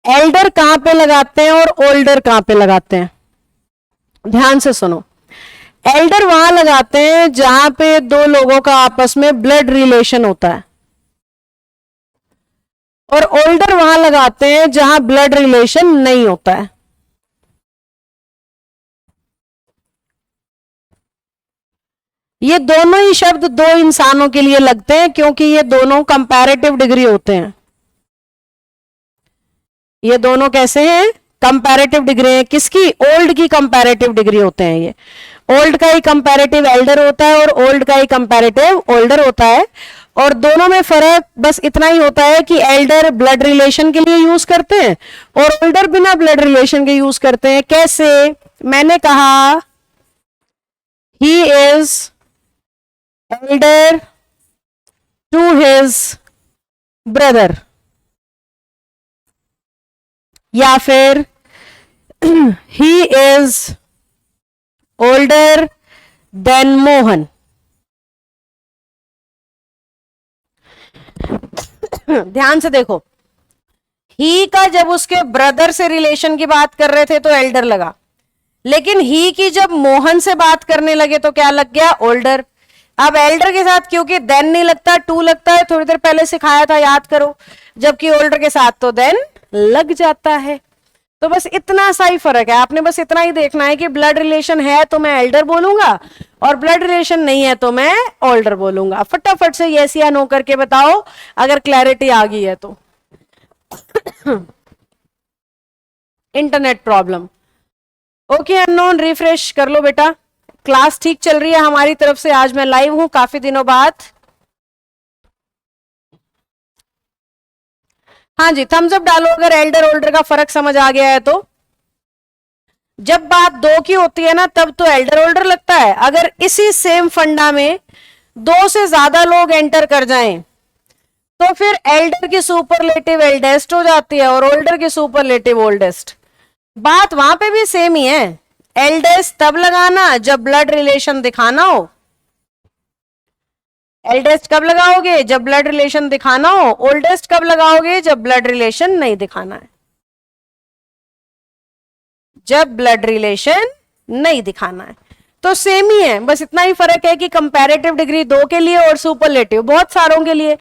Elder कहां पे लगाते हैं और ओल्डर कहां पे लगाते हैं? ध्यान से सुनो। एल्डर वहां लगाते हैं जहां पे दो लोगों का आपस में ब्लड रिलेशन होता है, और ओल्डर वहां लगाते हैं जहां ब्लड रिलेशन नहीं होता है। ये दोनों ही शब्द दो इंसानों के लिए लगते हैं क्योंकि ये दोनों कंपैरेटिव डिग्री होते हैं। ये दोनों कैसे हैं? कंपैरेटिव डिग्री है। किसकी? ओल्ड की कंपैरेटिव डिग्री होते हैं ये। ओल्ड का ही कंपैरेटिव एल्डर होता है और ओल्ड का ही कंपैरेटिव ओल्डर होता है। और दोनों में फर्क बस इतना ही होता है कि एल्डर ब्लड रिलेशन के लिए यूज करते हैं और ओल्डर बिना ब्लड रिलेशन के यूज करते हैं। कैसे? मैंने कहा he is elder to his brother, या फिर he is older than Mohan. ध्यान से देखो, ही का जब उसके ब्रदर से रिलेशन की बात कर रहे थे तो एल्डर लगा, लेकिन ही की जब मोहन से बात करने लगे तो क्या लग गया? ओल्डर। अब एल्डर के साथ क्योंकि देन नहीं लगता, टू लगता है, थोड़ी देर पहले सिखाया था, याद करो, जबकि ओल्डर के साथ तो देन लग जाता है। तो बस इतना सा ही फर्क है। आपने बस इतना ही देखना है कि ब्लड रिलेशन है तो मैं एल्डर बोलूंगा और ब्लड रिलेशन नहीं है तो मैं ओल्डर बोलूंगा। फटाफट से यस या नो करके बताओ अगर क्लैरिटी आ गई है तो। Internet problem. Okay unknown, refresh कर लो बेटा। क्लास ठीक चल रही है हमारी तरफ से। आज मैं लाइव हूं काफी दिनों बाद। हाँ जी, थम्स अप डालो अगर एल्डर ओल्डर का फर्क समझ आ गया है तो। जब बात दो की होती है ना तब तो एल्डर ओल्डर लगता है। अगर इसी सेम फंडा में दो से ज्यादा लोग एंटर कर जाएं तो फिर एल्डर की सुपरलेटिव एल्डेस्ट हो जाती है और ओल्डर की सुपरलेटिव ओल्डेस्ट। बात वहां पे भी सेम ही है। एल्डेस्ट तब लगाना जब ब्लड रिलेशन दिखाना हो। एल्डेस्ट कब लगाओगे? जब ब्लड रिलेशन दिखाना हो। ओल्डेस्ट कब लगाओगे? जब ब्लड रिलेशन नहीं दिखाना है। जब ब्लड रिलेशन नहीं दिखाना है तो सेम ही है, बस इतना ही फर्क है कि कंपैरेटिव डिग्री दो के लिए और सुपरलेटिव बहुत सारों के लिए।